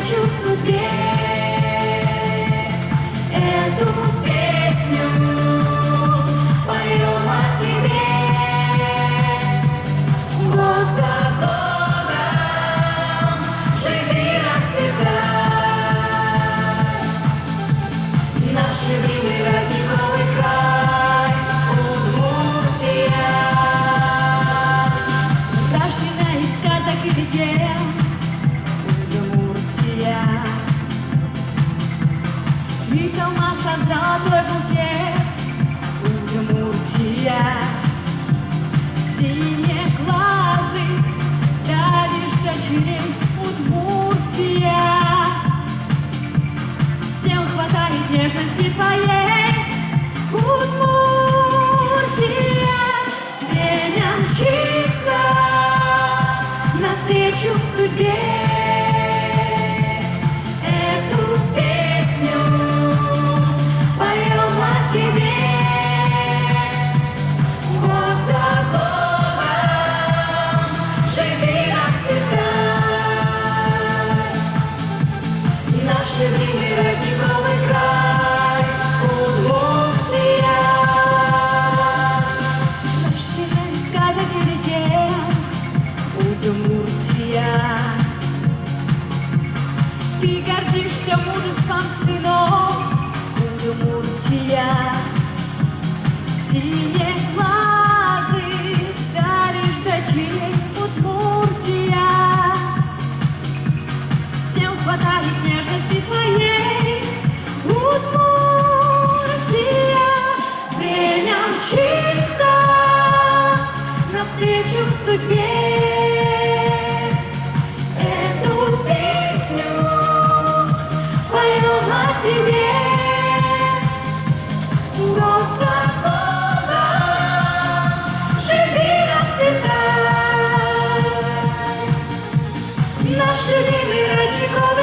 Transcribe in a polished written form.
навстречу судьбе. Эту песню поем о тебе. Год за годом живи, расцветай. Наш любимый родниковый край Удмуртия. Рождена из сказок и легенд Удмуртия. И алмаза золотой букет Удмуртия. Синие глазы даришь дочерей Удмуртия. Всем хватает нежности твоей Удмуртия. Время мчится навстречу судьбе. Эту песню поем о тебе. Год за годом живи, расцветай. Наш любимый родниковый край Удмуртия. Рождена из сказок и легенд Удмуртия. Ты гордишься мужеством сынов Удмуртия. Синие глазы даришь дочерей Удмуртия. Всем хватает нежности твоей Удмуртия. Время мчится навстречу судьбе. Эту песню поем о тебе. Год за годом живи, расцветай. Наш любимый родниковый